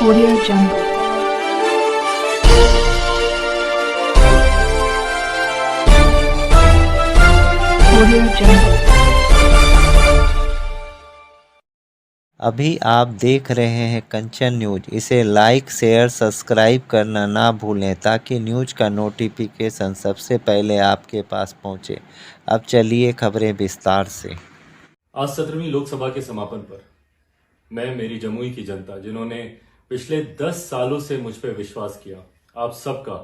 Audio Jungle. Audio Jungle. अभी आप देख रहे हैं कंचन न्यूज। इसे लाइक शेयर सब्सक्राइब करना ना भूलें ताकि न्यूज का नोटिफिकेशन सबसे पहले आपके पास पहुंचे। अब चलिए खबरें विस्तार से। आज 17वीं लोकसभा के समापन पर मैं मेरी जमुई की जनता जिन्होंने पिछले 10 सालों से मुझ पर विश्वास किया, आप सबका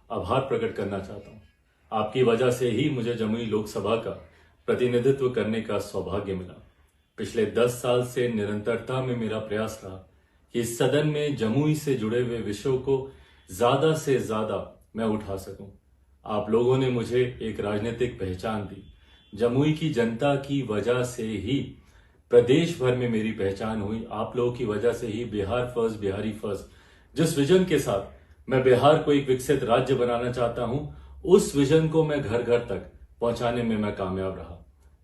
आभार प्रकट करना चाहता हूं। आपकी वजह से ही मुझे जमुई लोकसभा का प्रतिनिधित्व करने का सौभाग्य मिला। पिछले 10 साल से निरंतरता में मेरा प्रयास रहा कि इस सदन में जमुई से जुड़े हुए विषयों को ज्यादा से ज्यादा मैं उठा सकूं। आप लोगों ने मुझे एक राजनीतिक पहचान दी। जमुई की जनता की वजह से ही प्रदेश भर में मेरी पहचान हुई। आप लोगों की वजह से ही बिहार फर्स्ट, बिहारी फर्स्ट, जिस विजन के साथ मैं बिहार को एक विकसित राज्य बनाना चाहता हूं, उस विजन को मैं घर घर तक पहुंचाने में मैं कामयाब रहा।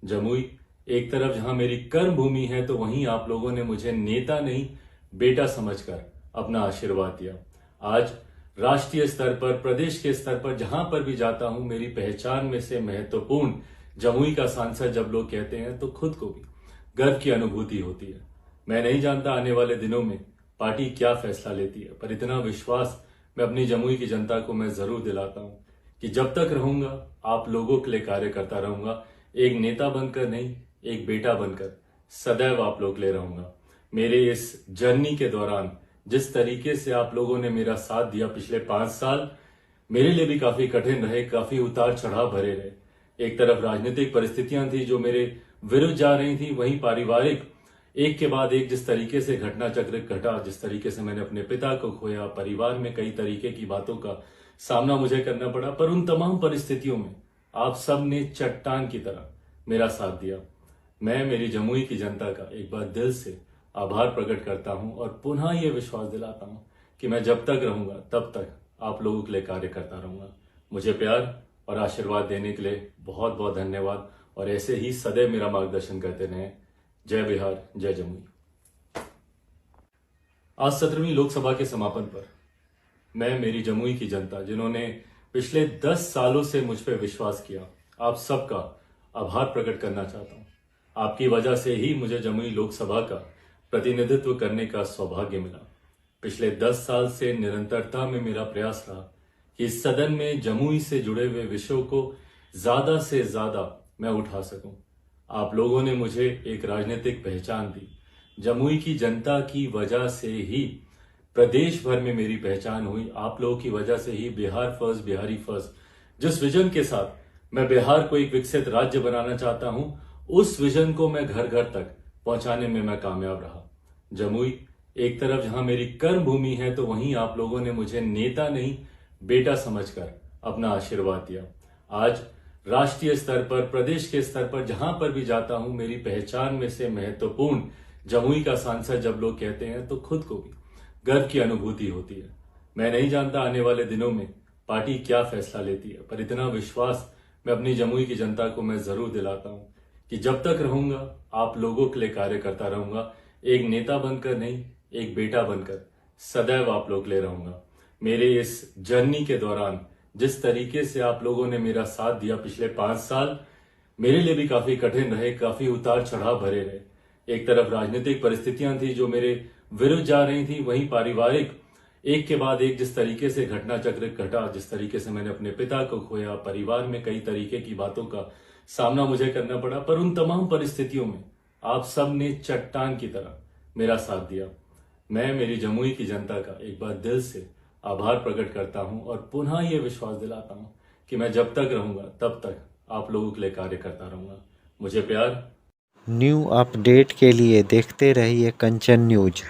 जमुई एक तरफ जहां मेरी कर्म भूमि है, तो वहीं आप लोगों ने मुझे नेता नहीं बेटा समझकर अपना आशीर्वाद दिया। आज राष्ट्रीय स्तर पर, प्रदेश के स्तर पर जहां पर भी जाता हूं, मेरी पहचान में से महत्वपूर्ण जमुई का सांसद जब लोग कहते हैं तो खुद को भी गर्व की अनुभूति होती है। मैं नहीं जानता आने वाले दिनों में पार्टी क्या फैसला लेती है, पर इतना विश्वास मैं अपनी जमुई की जनता को मैं जरूर दिलाता हूं कि जब तक रहूंगा आप लोगों के लिए कार्य करता रहूंगा। एक नेता बनकर नहीं, एक बेटा बनकर सदैव आप लोग ले रहूंगा। मेरे इस जर्नी के दौरान जिस तरीके से आप लोगों ने मेरा साथ दिया, पिछले 5 साल मेरे लिए भी काफी कठिन रहे, काफी उतार चढ़ाव भरे रहे। एक तरफ राजनीतिक परिस्थितियां थी जो मेरे विरुद्ध जा रही थी, वहीं पारिवारिक एक के बाद एक जिस तरीके से घटना चक्र घटा, जिस तरीके से मैंने अपने पिता को खोया, परिवार में कई तरीके की बातों का सामना मुझे करना पड़ा, पर उन तमाम परिस्थितियों में आप सब ने चट्टान की तरह मेरा साथ दिया। मैं मेरी जमुई की जनता का एक बार दिल से आभार प्रकट करता हूं और पुनः ये विश्वास दिलाता हूं कि मैं जब तक रहूंगा तब तक आप लोगों के लिए कार्य करता रहूंगा। मुझे प्यार और आशीर्वाद देने के लिए बहुत बहुत धन्यवाद और ऐसे ही सदैव मेरा मार्गदर्शन करते रहें। जय बिहार, जय जमुई। आज 17वीं लोकसभा के समापन पर मैं मेरी जमुई की जनता जिन्होंने पिछले 10 सालों से मुझ पर विश्वास किया, आप सबका आभार प्रकट करना चाहता हूं। आपकी वजह से ही मुझे जमुई लोकसभा का प्रतिनिधित्व करने का सौभाग्य मिला। पिछले 10 साल से निरंतरता में मेरा प्रयास रहा कि इस सदन में जमुई से जुड़े हुए विषयों को ज्यादा से ज्यादा मैं उठा सकूं। आप लोगों ने मुझे एक राजनीतिक पहचान दी। जमुई की जनता की वजह से ही प्रदेश भर में मेरी पहचान हुई। आप लोगों की वजह से ही बिहार फर्स्ट, बिहारी फर्स्ट, जिस विजन के साथ मैं बिहार को एक विकसित राज्य बनाना चाहता हूं, उस विजन को मैं घर घर तक पहुंचाने में मैं कामयाब रहा। जमुई एक तरफ जहां मेरी कर्म भूमि है, तो वहीं आप लोगों ने मुझे नेता नहीं बेटा समझकर अपना आशीर्वाद दिया। आज राष्ट्रीय स्तर पर, प्रदेश के स्तर पर जहां पर भी जाता हूं, मेरी पहचान में से महत्वपूर्ण जमुई का सांसद जब लोग कहते हैं तो खुद को भी गर्व की अनुभूति होती है। मैं नहीं जानता आने वाले दिनों में पार्टी क्या फैसला लेती है, पर इतना विश्वास मैं अपनी जमुई की जनता को मैं जरूर दिलाता हूं कि जब तक रहूंगा आप लोगों के लिए कार्य करता रहूंगा। एक नेता बनकर नहीं, एक बेटा बनकर सदैव आप लोग ले रहूंगा। मेरे इस जर्नी के दौरान जिस तरीके से आप लोगों ने मेरा साथ दिया, पिछले 5 साल मेरे लिए भी काफी कठिन रहे, काफी उतार चढ़ाव भरे रहे। एक तरफ राजनीतिक परिस्थितियां थी जो मेरे विरुद्ध जा रही थी, वहीं पारिवारिक एक के बाद एक जिस तरीके से घटना चक्र घटा, जिस तरीके से मैंने अपने पिता को खोया, परिवार में कई तरीके की बातों का सामना मुझे करना पड़ा, पर उन तमाम परिस्थितियों में आप सब ने चट्टान की तरह मेरा साथ दिया। मैं मेरी जमुई की जनता का एक बार दिल से आभार प्रकट करता हूं और पुनः ये विश्वास दिलाता हूं कि मैं जब तक रहूंगा तब तक आप लोगों के लिए कार्य करता रहूंगा। मुझे प्यार। न्यू अपडेट के लिए देखते रहिए कंचन न्यूज।